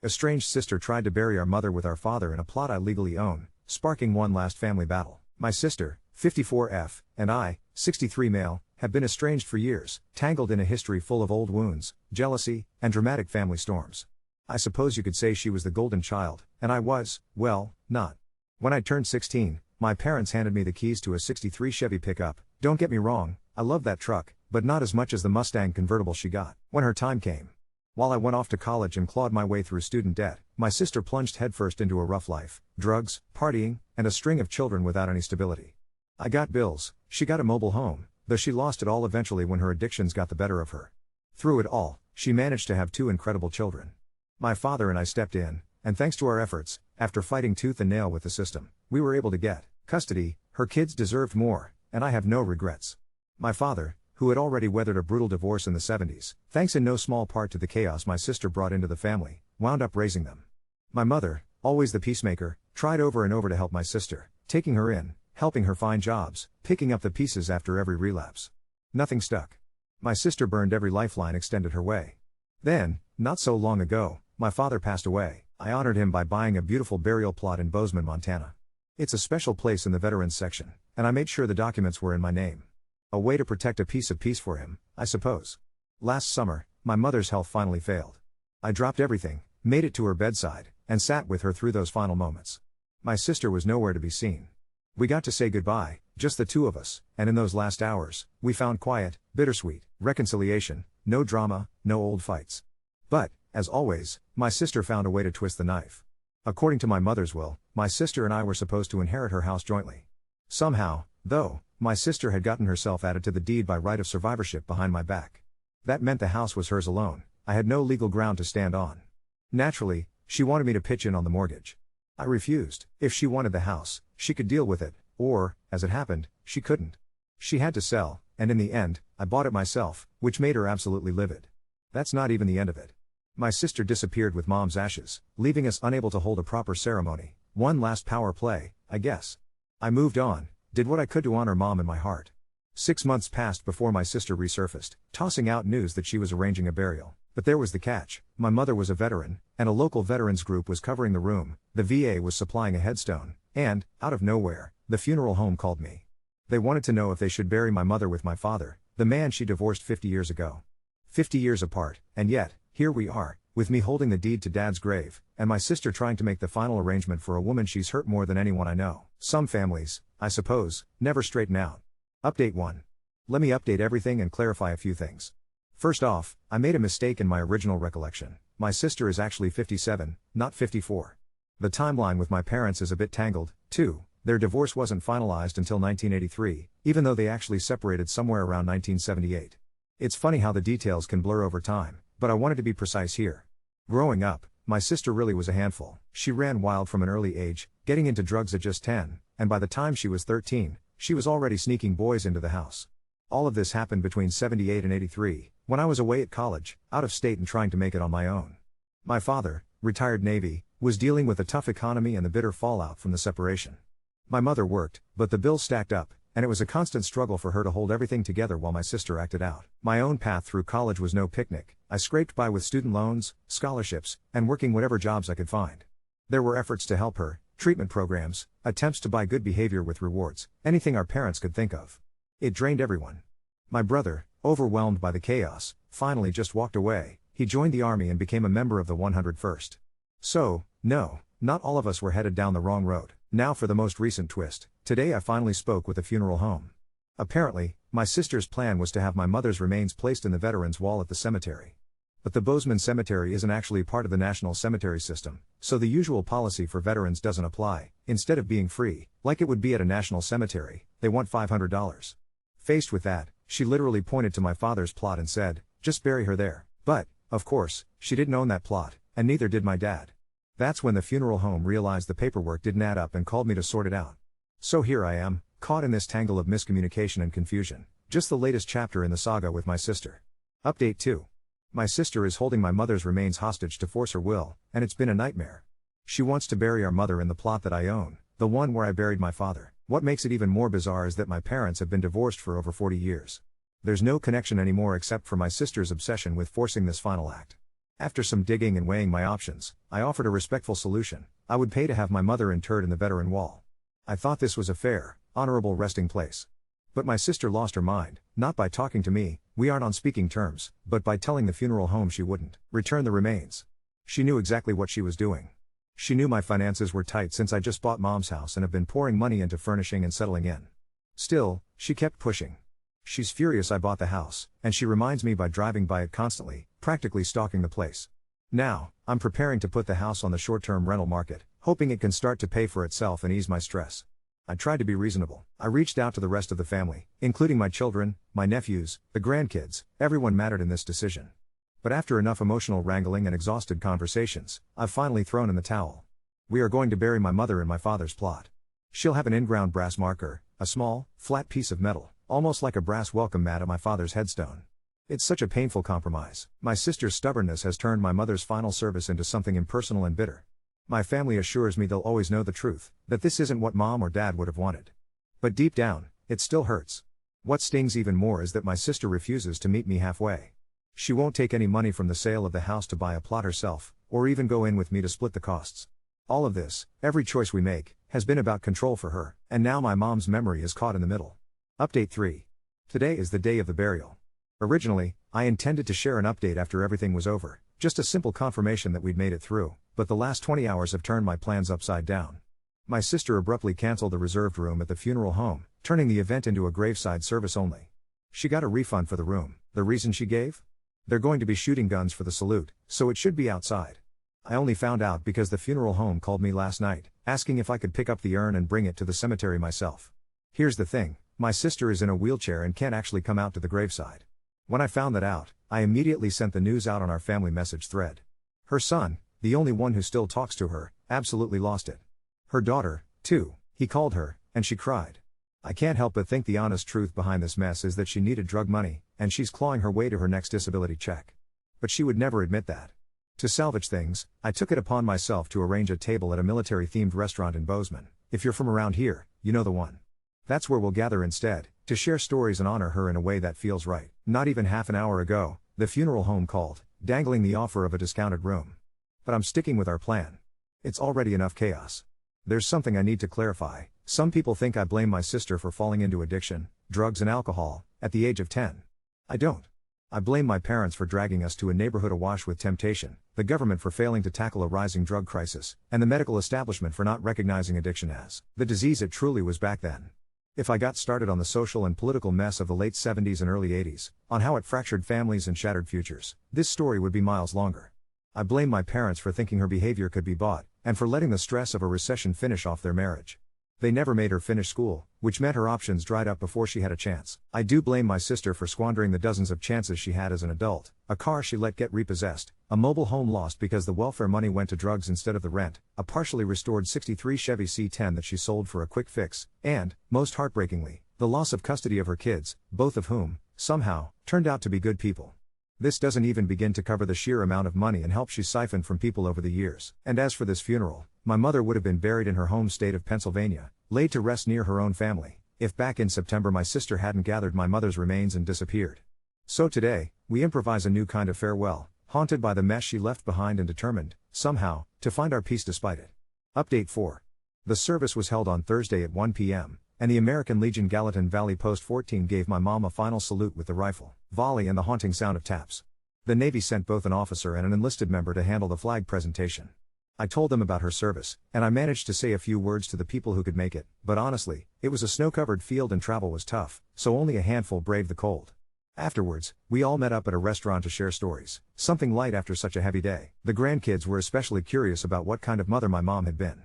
Estranged sister tried to bury our mother with our father in a plot I legally own, sparking one last family battle. My sister, 54F, and I, 63 male, have been estranged for years, tangled in a history full of old wounds, jealousy, and dramatic family storms. I suppose you could say she was the golden child, and I was, well, not. When I turned 16, my parents handed me the keys to a '63 Chevy pickup. Don't get me wrong, I love that truck, but not as much as the Mustang convertible she got. When her time came, while I went off to college and clawed my way through student debt, my sister plunged headfirst into a rough life, drugs, partying, and a string of children without any stability. I got bills, she got a mobile home, though she lost it all eventually when her addictions got the better of her. Through it all, she managed to have 2 incredible children. My father and I stepped in, and thanks to our efforts, after fighting tooth and nail with the system, we were able to get custody. Her kids deserved more, and I have no regrets. My father, who had already weathered a brutal divorce in the 70s, thanks in no small part to the chaos my sister brought into the family, wound up raising them. My mother, always the peacemaker, tried over and over to help my sister, taking her in, helping her find jobs, picking up the pieces after every relapse. Nothing stuck. My sister burned every lifeline extended her way. Then, not so long ago, my father passed away. I honored him by buying a beautiful burial plot in Bozeman, Montana. It's a special place in the veterans section, and I made sure the documents were in my name. A way to protect a piece of peace for him, I suppose. Last summer, my mother's health finally failed. I dropped everything, made it to her bedside, and sat with her through those final moments. My sister was nowhere to be seen. We got to say goodbye, just the 2 of us, and in those last hours, we found quiet, bittersweet, reconciliation, no drama, no old fights. But, as always, my sister found a way to twist the knife. According to my mother's will, my sister and I were supposed to inherit her house jointly. Somehow, though, my sister had gotten herself added to the deed by right of survivorship behind my back. That meant the house was hers alone. I had no legal ground to stand on. Naturally, she wanted me to pitch in on the mortgage. I refused. If she wanted the house, she could deal with it, or, as it happened, she couldn't. She had to sell, and in the end, I bought it myself, which made her absolutely livid. That's not even the end of it. My sister disappeared with Mom's ashes, leaving us unable to hold a proper ceremony. One last power play, I guess. I moved on, did what I could to honor Mom in my heart. 6 months passed before my sister resurfaced, tossing out news that she was arranging a burial. But there was the catch. My mother was a veteran, and a local veterans group was covering the room. The VA was supplying a headstone, and, out of nowhere, the funeral home called me. They wanted to know if they should bury my mother with my father, the man she divorced 50 years ago. 50 years apart, and yet, here we are, with me holding the deed to Dad's grave, and my sister trying to make the final arrangement for a woman she's hurt more than anyone I know. Some families, I suppose, never straighten out. Update 1. Let me update everything and clarify a few things. First off, I made a mistake in my original recollection. My sister is actually 57, not 54. The timeline with my parents is a bit tangled, too. Their divorce wasn't finalized until 1983, even though they actually separated somewhere around 1978. It's funny how the details can blur over time, but I wanted to be precise here. Growing up, my sister really was a handful. She ran wild from an early age, getting into drugs at just 10, and by the time she was 13, she was already sneaking boys into the house. All of this happened between 78 and 83, when I was away at college, out of state and trying to make it on my own. My father, retired Navy, was dealing with a tough economy and the bitter fallout from the separation. My mother worked, but the bills stacked up, and it was a constant struggle for her to hold everything together while my sister acted out. My own path through college was no picnic. I scraped by with student loans, scholarships, and working whatever jobs I could find. There were efforts to help her, treatment programs, attempts to buy good behavior with rewards, anything our parents could think of. It drained everyone. My brother, overwhelmed by the chaos, finally just walked away. He joined the army and became a member of the 101st. So, no, not all of us were headed down the wrong road. Now for the most recent twist. Today I finally spoke with a funeral home. Apparently, my sister's plan was to have my mother's remains placed in the Veterans Wall at the cemetery. But the Bozeman Cemetery isn't actually part of the national cemetery system, so the usual policy for veterans doesn't apply. Instead of being free, like it would be at a national cemetery, they want $500. Faced with that, she literally pointed to my father's plot and said, "Just bury her there." But, of course, she didn't own that plot, and neither did my dad. That's when the funeral home realized the paperwork didn't add up and called me to sort it out. So here I am, caught in this tangle of miscommunication and confusion. Just the latest chapter in the saga with my sister. Update 2. My sister is holding my mother's remains hostage to force her will, and it's been a nightmare. She wants to bury our mother in the plot that I own, the one where I buried my father. What makes it even more bizarre is that my parents have been divorced for over 40 years. There's no connection anymore except for my sister's obsession with forcing this final act. After some digging and weighing my options, I offered a respectful solution. I would pay to have my mother interred in the veteran wall. I thought this was a fair, honorable resting place. But my sister lost her mind, not by talking to me, we aren't on speaking terms, but by telling the funeral home she wouldn't return the remains. She knew exactly what she was doing. She knew my finances were tight since I just bought mom's house and have been pouring money into furnishing and settling in. Still, she kept pushing. She's furious I bought the house, and she reminds me by driving by it constantly, practically stalking the place. Now, I'm preparing to put the house on the short-term rental market, hoping it can start to pay for itself and ease my stress. I tried to be reasonable. I reached out to the rest of the family, including my children, my nephews, the grandkids, everyone mattered in this decision. But after enough emotional wrangling and exhausted conversations, I've finally thrown in the towel. We are going to bury my mother in my father's plot. She'll have an in-ground brass marker, a small, flat piece of metal, almost like a brass welcome mat at my father's headstone. It's such a painful compromise. My sister's stubbornness has turned my mother's final service into something impersonal and bitter. My family assures me they'll always know the truth, that this isn't what mom or dad would have wanted. But deep down, it still hurts. What stings even more is that my sister refuses to meet me halfway. She won't take any money from the sale of the house to buy a plot herself, or even go in with me to split the costs. All of this, every choice we make, has been about control for her, and now my mom's memory is caught in the middle. Update 3. Today is the day of the burial. Originally, I intended to share an update after everything was over, just a simple confirmation that we'd made it through, but the last 20 hours have turned my plans upside down. My sister abruptly canceled the reserved room at the funeral home, turning the event into a graveside service only. She got a refund for the room. The reason she gave? They're going to be shooting guns for the salute, so it should be outside. I only found out because the funeral home called me last night, asking if I could pick up the urn and bring it to the cemetery myself. Here's the thing, my sister is in a wheelchair and can't actually come out to the graveside. When I found that out, I immediately sent the news out on our family message thread. Her son, the only one who still talks to her, absolutely lost it. Her daughter, too, he called her, and she cried. I can't help but think the honest truth behind this mess is that she needed drug money, and she's clawing her way to her next disability check. But she would never admit that. To salvage things, I took it upon myself to arrange a table at a military-themed restaurant in Bozeman. If you're from around here, you know the one. That's where we'll gather instead, to share stories and honor her in a way that feels right. Not even half an hour ago, the funeral home called, dangling the offer of a discounted room. But I'm sticking with our plan. It's already enough chaos. There's something I need to clarify. Some people think I blame my sister for falling into addiction, drugs and alcohol, at the age of 10. I don't. I blame my parents for dragging us to a neighborhood awash with temptation, the government for failing to tackle a rising drug crisis, and the medical establishment for not recognizing addiction as the disease it truly was back then. If I got started on the social and political mess of the late 70s and early 80s, on how it fractured families and shattered futures, this story would be miles longer. I blame my parents for thinking her behavior could be bought, and for letting the stress of a recession finish off their marriage. They never made her finish school, which meant her options dried up before she had a chance. I do blame my sister for squandering the dozens of chances she had as an adult, a car she let get repossessed, a mobile home lost because the welfare money went to drugs instead of the rent, a partially restored '63 Chevy C10 that she sold for a quick fix, and, most heartbreakingly, the loss of custody of her kids, both of whom, somehow, turned out to be good people. This doesn't even begin to cover the sheer amount of money and help she siphoned from people over the years. And as for this funeral, my mother would have been buried in her home state of Pennsylvania, laid to rest near her own family, if back in September my sister hadn't gathered my mother's remains and disappeared. So today, we improvise a new kind of farewell, haunted by the mess she left behind and determined, somehow, to find our peace despite it. Update 4. The service was held on Thursday at 1 p.m., and the American Legion Gallatin Valley Post 14 gave my mom a final salute with the rifle, volley and the haunting sound of taps. The Navy sent both an officer and an enlisted member to handle the flag presentation. I told them about her service, and I managed to say a few words to the people who could make it, but honestly, it was a snow-covered field and travel was tough, so only a handful braved the cold. Afterwards, we all met up at a restaurant to share stories, something light after such a heavy day. The grandkids were especially curious about what kind of mother my mom had been.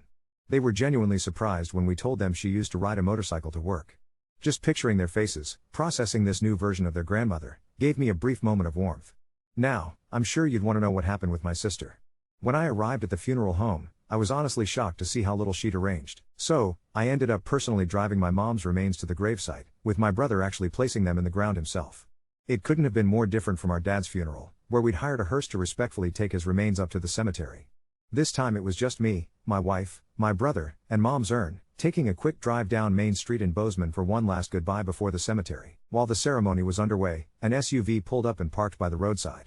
They were genuinely surprised when we told them she used to ride a motorcycle to work. Just picturing their faces, processing this new version of their grandmother, gave me a brief moment of warmth. Now, I'm sure you'd want to know what happened with my sister. When I arrived at the funeral home, I was honestly shocked to see how little she'd arranged. So, I ended up personally driving my mom's remains to the gravesite, with my brother actually placing them in the ground himself. It couldn't have been more different from our dad's funeral, where we'd hired a hearse to respectfully take his remains up to the cemetery. This time it was just me, my wife, my brother, and mom's urn, taking a quick drive down Main Street in Bozeman for one last goodbye before the cemetery. While the ceremony was underway, an SUV pulled up and parked by the roadside.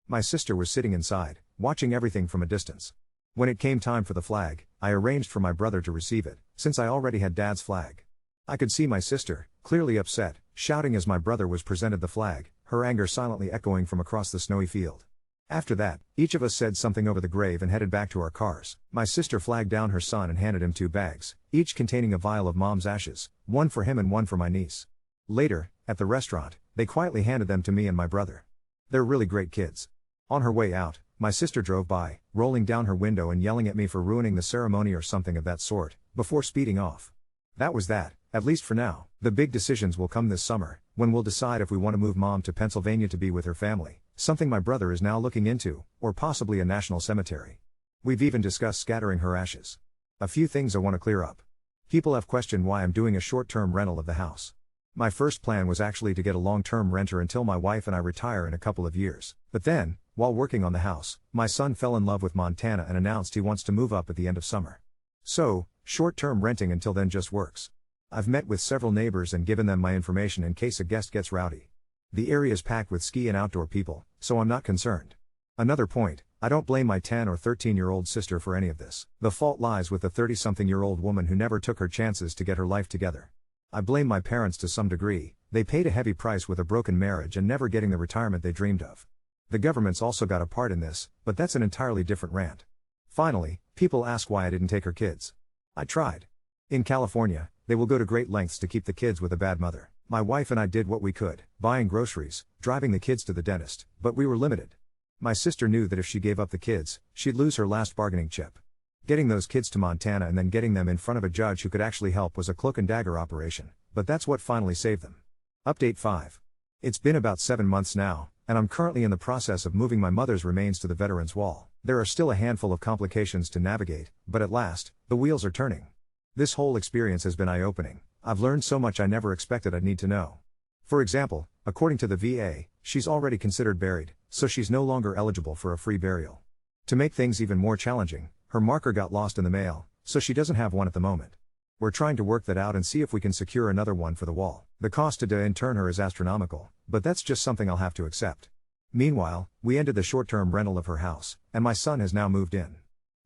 My sister was sitting inside, watching everything from a distance. When it came time for the flag, I arranged for my brother to receive it, since I already had Dad's flag. I could see my sister, clearly upset, shouting as my brother was presented the flag, her anger silently echoing from across the snowy field. After that, each of us said something over the grave and headed back to our cars. My sister flagged down her son and handed him 2 bags, each containing a vial of Mom's ashes, one for him and one for my niece. Later, at the restaurant, they quietly handed them to me and my brother. They're really great kids. On her way out, my sister drove by, rolling down her window and yelling at me for ruining the ceremony or something of that sort, before speeding off. That was that, at least for now. The big decisions will come this summer, when we'll decide if we want to move Mom to Pennsylvania to be with her family, something my brother is now looking into, or possibly a national cemetery. We've even discussed scattering her ashes. A few things I want to clear up. People have questioned why I'm doing a short-term rental of the house. My first plan was actually to get a long-term renter until my wife and I retire in a couple of years. But then, while working on the house, my son fell in love with Montana and announced he wants to move up at the end of summer. So, short-term renting until then just works. I've met with several neighbors and given them my information in case a guest gets rowdy. The area is packed with ski and outdoor people, so I'm not concerned. Another point, I don't blame my 10 or 13-year-old sister for any of this. The fault lies with the 30-something-year-old woman who never took her chances to get her life together. I blame my parents to some degree. They paid a heavy price with a broken marriage and never getting the retirement they dreamed of. The government's also got a part in this, but that's an entirely different rant. Finally, people ask why I didn't take her kids. I tried. In California, they will go to great lengths to keep the kids with a bad mother. My wife and I did what we could, buying groceries, driving the kids to the dentist, but we were limited. My sister knew that if she gave up the kids, she'd lose her last bargaining chip. Getting those kids to Montana and then getting them in front of a judge who could actually help was a cloak and dagger operation, but that's what finally saved them. Update 5. It's been about 7 months now, and I'm currently in the process of moving my mother's remains to the Veterans Wall. There are still a handful of complications to navigate, but at last, the wheels are turning. This whole experience has been eye-opening. I've learned so much I never expected I'd need to know. For example, according to the VA, she's already considered buried, so she's no longer eligible for a free burial. To make things even more challenging, her marker got lost in the mail, so she doesn't have one at the moment. We're trying to work that out and see if we can secure another one for the wall. The cost to intern her is astronomical, but that's just something I'll have to accept. Meanwhile, we ended the short-term rental of her house, and my son has now moved in.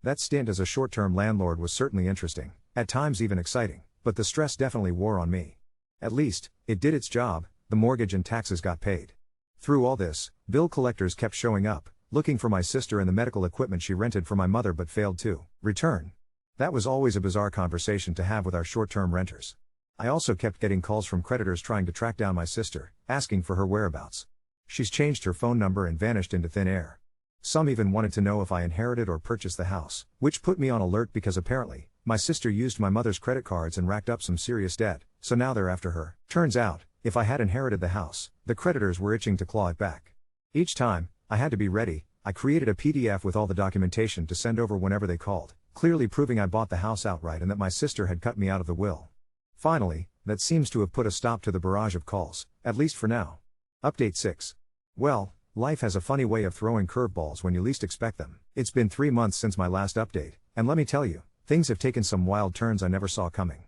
That stint as a short-term landlord was certainly interesting, at times even exciting, but the stress definitely wore on me. At least, it did its job. The mortgage and taxes got paid. Through all this, bill collectors kept showing up, looking for my sister and the medical equipment she rented for my mother but failed to return. That was always a bizarre conversation to have with our short-term renters. I also kept getting calls from creditors trying to track down my sister, asking for her whereabouts. She's changed her phone number and vanished into thin air. Some even wanted to know if I inherited or purchased the house, which put me on alert because apparently, my sister used my mother's credit cards and racked up some serious debt, so now they're after her. Turns out, if I had inherited the house, the creditors were itching to claw it back. Each time, I had to be ready. I created a PDF with all the documentation to send over whenever they called, clearly proving I bought the house outright and that my sister had cut me out of the will. Finally, that seems to have put a stop to the barrage of calls, at least for now. Update 6. Well, life has a funny way of throwing curveballs when you least expect them. It's been 3 months since my last update, and let me tell you, things have taken some wild turns I never saw coming.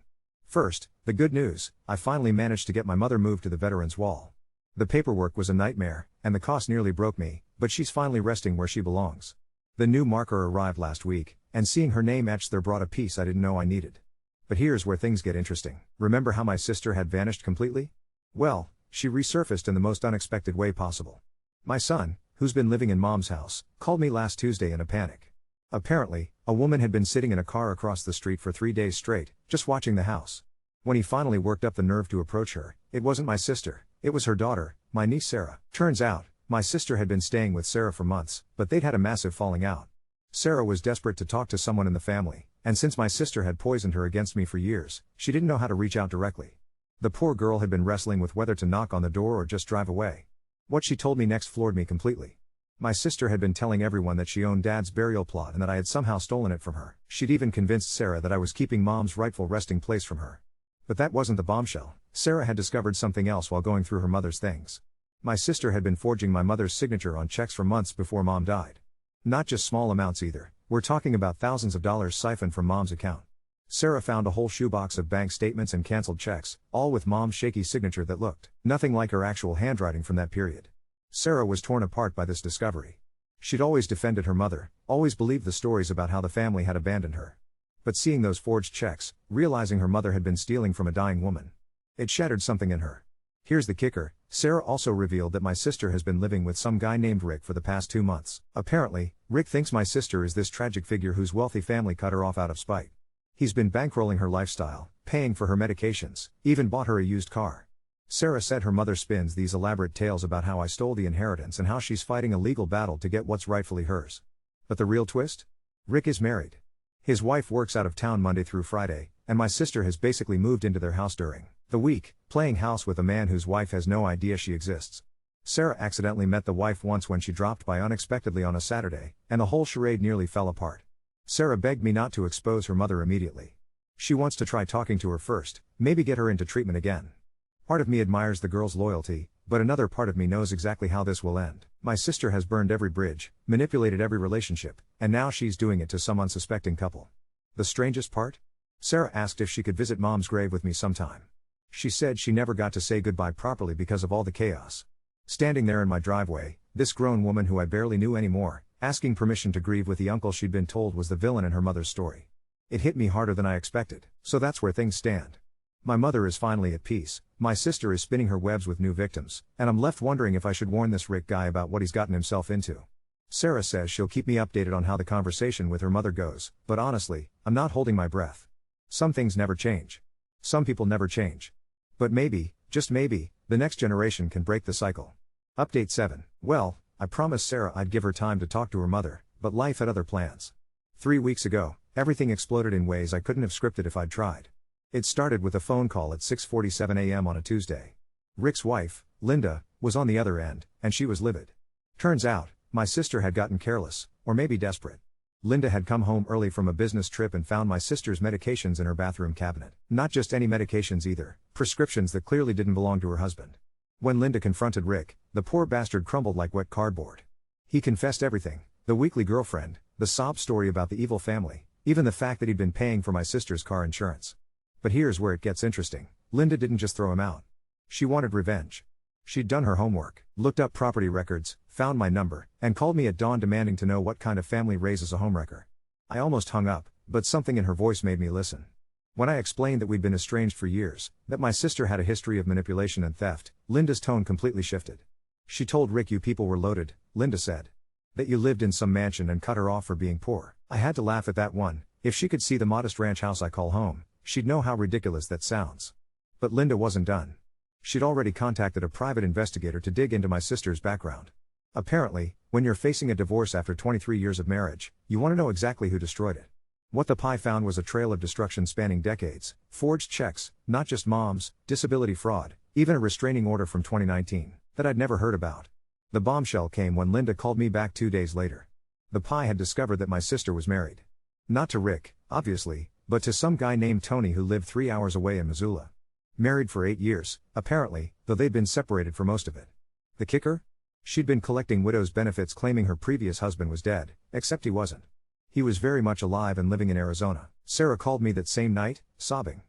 First, the good news, I finally managed to get my mother moved to the Veterans Wall. The paperwork was a nightmare, and the cost nearly broke me, but she's finally resting where she belongs. The new marker arrived last week, and seeing her name etched there brought a peace I didn't know I needed. But here's where things get interesting. Remember how my sister had vanished completely? Well, she resurfaced in the most unexpected way possible. My son, who's been living in Mom's house, called me last Tuesday in a panic. Apparently, a woman had been sitting in a car across the street for 3 days straight, just watching the house. When he finally worked up the nerve to approach her, it wasn't my sister, it was her daughter, my niece Sarah. Turns out, my sister had been staying with Sarah for months, but they'd had a massive falling out. Sarah was desperate to talk to someone in the family, and since my sister had poisoned her against me for years, she didn't know how to reach out directly. The poor girl had been wrestling with whether to knock on the door or just drive away. What she told me next floored me completely. My sister had been telling everyone that she owned Dad's burial plot and that I had somehow stolen it from her. She'd even convinced Sarah that I was keeping Mom's rightful resting place from her. But that wasn't the bombshell. Sarah had discovered something else while going through her mother's things. My sister had been forging my mother's signature on checks for months before Mom died. Not just small amounts either, we're talking about thousands of dollars siphoned from Mom's account. Sarah found a whole shoebox of bank statements and canceled checks, all with Mom's shaky signature that looked nothing like her actual handwriting from that period. Sarah was torn apart by this discovery. She'd always defended her mother, always believed the stories about how the family had abandoned her. But seeing those forged checks, realizing her mother had been stealing from a dying woman, it shattered something in her. Here's the kicker, Sarah also revealed that my sister has been living with some guy named Rick for the past 2 months. Apparently, Rick thinks my sister is this tragic figure whose wealthy family cut her off out of spite. He's been bankrolling her lifestyle, paying for her medications, even bought her a used car. Sarah said her mother spins these elaborate tales about how I stole the inheritance and how she's fighting a legal battle to get what's rightfully hers. But the real twist? Rick is married. His wife works out of town Monday through Friday, and my sister has basically moved into their house during the week, playing house with a man whose wife has no idea she exists. Sarah accidentally met the wife once when she dropped by unexpectedly on a Saturday, and the whole charade nearly fell apart. Sarah begged me not to expose her mother immediately. She wants to try talking to her first, maybe get her into treatment again. Part of me admires the girl's loyalty, but another part of me knows exactly how this will end. My sister has burned every bridge, manipulated every relationship, and now she's doing it to some unsuspecting couple. The strangest part? Sarah asked if she could visit Mom's grave with me sometime. She said she never got to say goodbye properly because of all the chaos. Standing there in my driveway, this grown woman who I barely knew anymore, asking permission to grieve with the uncle she'd been told was the villain in her mother's story. It hit me harder than I expected, so that's where things stand. My mother is finally at peace, my sister is spinning her webs with new victims, and I'm left wondering if I should warn this Rick guy about what he's gotten himself into. Sarah says she'll keep me updated on how the conversation with her mother goes, but honestly, I'm not holding my breath. Some things never change. Some people never change. But maybe, just maybe, the next generation can break the cycle. Update 7. Well, I promised Sarah I'd give her time to talk to her mother, but life had other plans. 3 weeks ago, everything exploded in ways I couldn't have scripted if I'd tried. It started with a phone call at 6:47 a.m. on a Tuesday. Rick's wife, Linda, was on the other end, and she was livid. Turns out, my sister had gotten careless, or maybe desperate. Linda had come home early from a business trip and found my sister's medications in her bathroom cabinet. Not just any medications either, prescriptions that clearly didn't belong to her husband. When Linda confronted Rick, the poor bastard crumbled like wet cardboard. He confessed everything, the weekly girlfriend, the sob story about the evil family, even the fact that he'd been paying for my sister's car insurance. But here's where it gets interesting. Linda didn't just throw him out. She wanted revenge. She'd done her homework, looked up property records, found my number, and called me at dawn demanding to know what kind of family raises a homewrecker. I almost hung up, but something in her voice made me listen. When I explained that we'd been estranged for years, that my sister had a history of manipulation and theft, Linda's tone completely shifted. She told Rick, "You people were loaded," Linda said. "That you lived in some mansion and cut her off for being poor." I had to laugh at that one. If she could see the modest ranch house I call home, she'd know how ridiculous that sounds. But Linda wasn't done. She'd already contacted a private investigator to dig into my sister's background. Apparently, when you're facing a divorce after 23 years of marriage, you want to know exactly who destroyed it. What the PI found was a trail of destruction spanning decades, forged checks, not just Mom's, disability fraud, even a restraining order from 2019, that I'd never heard about. The bombshell came when Linda called me back 2 days later. The PI had discovered that my sister was married. Not to Rick, obviously, but to some guy named Tony who lived 3 hours away in Missoula. Married for 8 years, apparently, though they'd been separated for most of it. The kicker? She'd been collecting widow's benefits claiming her previous husband was dead, except he wasn't. He was very much alive and living in Arizona. Sarah called me that same night, sobbing.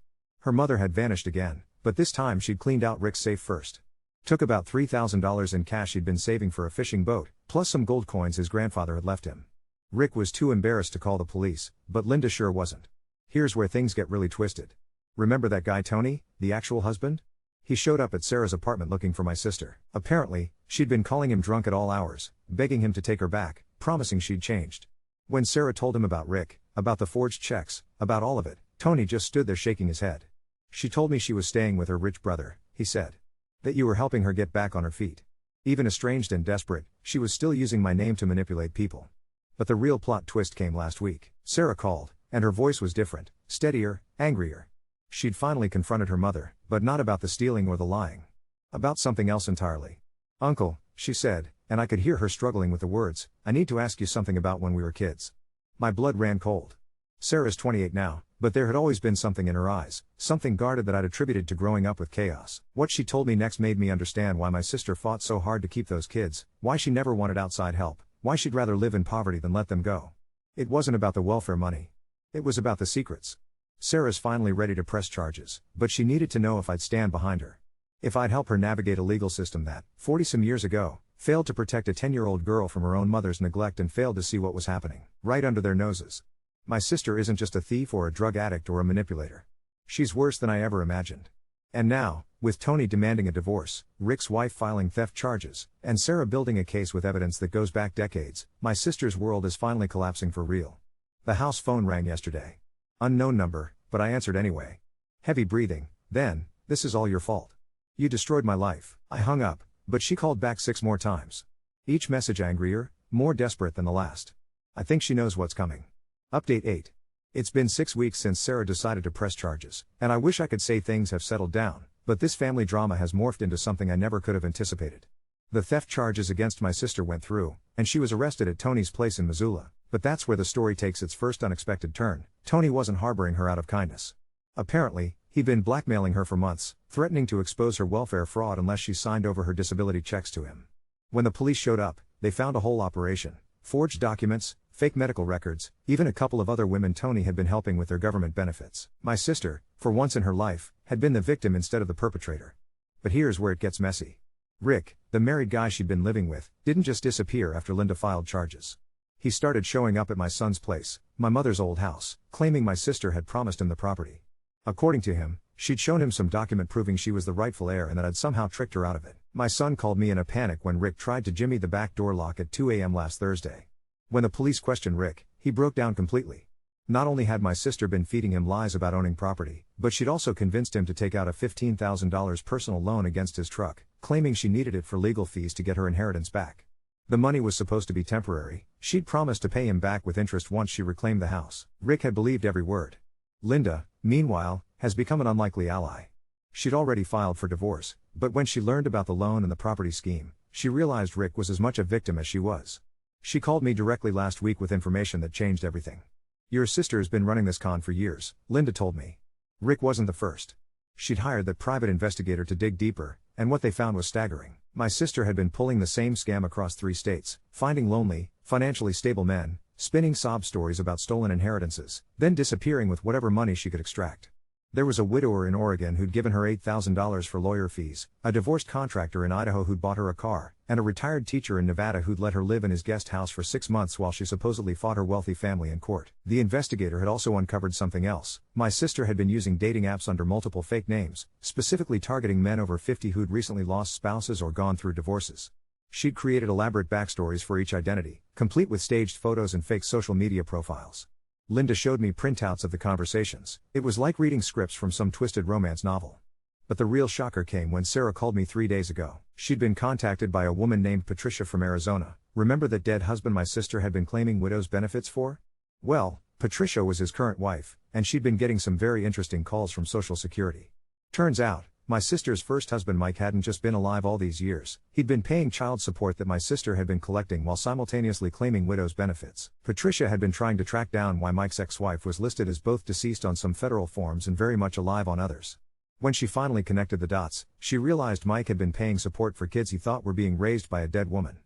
Her mother had vanished again, but this time she'd cleaned out Rick's safe first. Took about $3,000 in cash he'd been saving for a fishing boat, plus some gold coins his grandfather had left him. Rick was too embarrassed to call the police, but Linda sure wasn't. Here's where things get really twisted. Remember that guy Tony, the actual husband? He showed up at Sarah's apartment looking for my sister. Apparently, she'd been calling him drunk at all hours, begging him to take her back, promising she'd changed. When Sarah told him about Rick, about the forged checks, about all of it, Tony just stood there shaking his head. "She told me she was staying with her rich brother," he said. "That you were helping her get back on her feet. Even estranged and desperate, she was still using my name to manipulate people." But the real plot twist came last week. Sarah called, and her voice was different, steadier, angrier. She'd finally confronted her mother, but not about the stealing or the lying. About something else entirely. "Uncle," she said, and I could hear her struggling with the words, "I need to ask you something about when we were kids." My blood ran cold. Sarah's 28 now, but there had always been something in her eyes, something guarded that I'd attributed to growing up with chaos. What she told me next made me understand why my sister fought so hard to keep those kids, why she never wanted outside help, why she'd rather live in poverty than let them go. It wasn't about the welfare money. It was about the secrets. Sarah's finally ready to press charges, but she needed to know if I'd stand behind her. If I'd help her navigate a legal system that, 40-some years ago, failed to protect a 10-year-old girl from her own mother's neglect and failed to see what was happening right under their noses. My sister isn't just a thief or a drug addict or a manipulator. She's worse than I ever imagined. And now, with Tony demanding a divorce, Rick's wife filing theft charges, and Sarah building a case with evidence that goes back decades, my sister's world is finally collapsing for real. The house phone rang yesterday. Unknown number, but I answered anyway. Heavy breathing, then, "This is all your fault. You destroyed my life." I hung up, but she called back 6 more times. Each message angrier, more desperate than the last. I think she knows what's coming. Update 8. It's been 6 weeks since Sarah decided to press charges, and I wish I could say things have settled down, but this family drama has morphed into something I never could have anticipated. The theft charges against my sister went through, and she was arrested at Tony's place in Missoula, but that's where the story takes its first unexpected turn. Tony wasn't harboring her out of kindness. Apparently, he'd been blackmailing her for months, threatening to expose her welfare fraud unless she signed over her disability checks to him. When the police showed up, they found a whole operation: forged documents, fake medical records, even a couple of other women Tony had been helping with their government benefits. My sister, for once in her life, had been the victim instead of the perpetrator. But here's where it gets messy. Rick, the married guy she'd been living with, didn't just disappear after Linda filed charges. He started showing up at my son's place, my mother's old house, claiming my sister had promised him the property. According to him, she'd shown him some document proving she was the rightful heir and that I'd somehow tricked her out of it. My son called me in a panic when Rick tried to jimmy the back door lock at 2 a.m. last Thursday. When the police questioned Rick, he broke down completely. Not only had my sister been feeding him lies about owning property, but she'd also convinced him to take out a $15,000 personal loan against his truck, claiming she needed it for legal fees to get her inheritance back. The money was supposed to be temporary. She'd promised to pay him back with interest once she reclaimed the house. Rick had believed every word. Linda, meanwhile, has become an unlikely ally. She'd already filed for divorce, but when she learned about the loan and the property scheme, she realized Rick was as much a victim as she was. She called me directly last week with information that changed everything. "Your sister's been running this con for years," Linda told me. Rick wasn't the first. She'd hired that private investigator to dig deeper, and what they found was staggering. My sister had been pulling the same scam across 3 states, finding lonely, financially stable men, spinning sob stories about stolen inheritances, then disappearing with whatever money she could extract. There was a widower in Oregon who'd given her $8,000 for lawyer fees, a divorced contractor in Idaho who'd bought her a car, and a retired teacher in Nevada who'd let her live in his guest house for 6 months while she supposedly fought her wealthy family in court. The investigator had also uncovered something else. My sister had been using dating apps under multiple fake names, specifically targeting men over 50 who'd recently lost spouses or gone through divorces. She'd created elaborate backstories for each identity, complete with staged photos and fake social media profiles. Linda showed me printouts of the conversations. It was like reading scripts from some twisted romance novel. But the real shocker came when Sarah called me 3 days ago. She'd been contacted by a woman named Patricia from Arizona. Remember that dead husband my sister had been claiming widow's benefits for? Well, Patricia was his current wife, and she'd been getting some very interesting calls from Social Security. Turns out, my sister's first husband Mike hadn't just been alive all these years, he'd been paying child support that my sister had been collecting while simultaneously claiming widow's benefits. Patricia had been trying to track down why Mike's ex-wife was listed as both deceased on some federal forms and very much alive on others. When she finally connected the dots, she realized Mike had been paying support for kids he thought were being raised by a dead woman.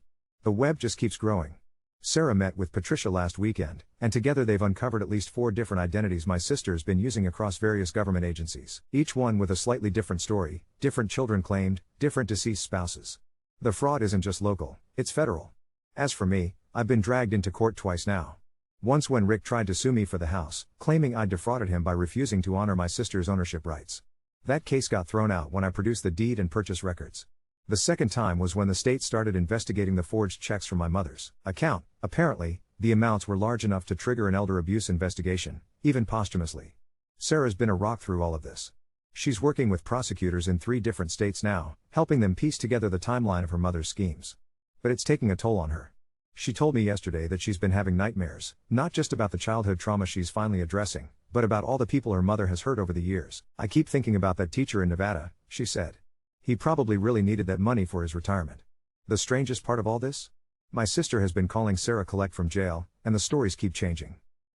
The web just keeps growing. Sarah met with Patricia last weekend, and together they've uncovered at least 4 different identities my sister's been using across various government agencies, each one with a slightly different story, different children claimed, different deceased spouses. The fraud isn't just local, it's federal. As for me, I've been dragged into court twice now. Once when Rick tried to sue me for the house, claiming I'd defrauded him by refusing to honor my sister's ownership rights. That case got thrown out when I produced the deed and purchase records. The second time was when the state started investigating the forged checks from my mother's account. Apparently, the amounts were large enough to trigger an elder abuse investigation, even posthumously. Sarah's been a rock through all of this. She's working with prosecutors in 3 different states now, helping them piece together the timeline of her mother's schemes. But it's taking a toll on her. She told me yesterday that she's been having nightmares, not just about the childhood trauma she's finally addressing, but about all the people her mother has hurt over the years. "I keep thinking about that teacher in Nevada," she said. "He probably really needed that money for his retirement." The strangest part of all this? My sister has been calling Sarah collect from jail, and the stories keep changing.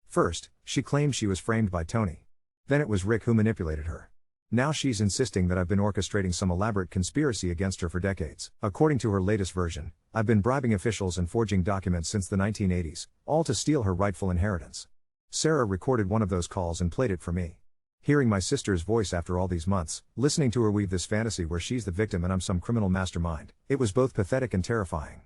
First, she claimed she was framed by Tony. Then it was Rick who manipulated her. Now she's insisting that I've been orchestrating some elaborate conspiracy against her for decades. According to her latest version, I've been bribing officials and forging documents since the 1980s, all to steal her rightful inheritance. Sarah recorded one of those calls and played it for me. Hearing my sister's voice after all these months, listening to her weave this fantasy where she's the victim and I'm some criminal mastermind, it was both pathetic and terrifying.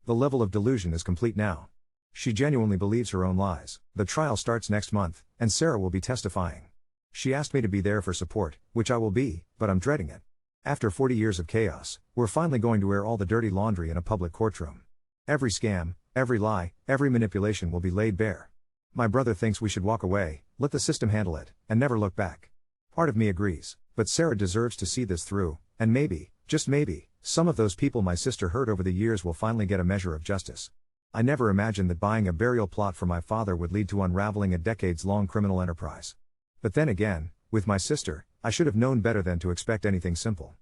The level of delusion is complete now. She genuinely believes her own lies. The trial starts next month, and Sarah will be testifying. She asked me to be there for support, which I will be, but I'm dreading it. After 40 years of chaos, we're finally going to air all the dirty laundry in a public courtroom. Every scam, every lie, every manipulation will be laid bare. My brother thinks we should walk away, let the system handle it, and never look back. Part of me agrees, but Sarah deserves to see this through, and maybe, just maybe, some of those people my sister hurt over the years will finally get a measure of justice. I never imagined that buying a burial plot for my father would lead to unraveling a decades-long criminal enterprise. But then again, with my sister, I should have known better than to expect anything simple.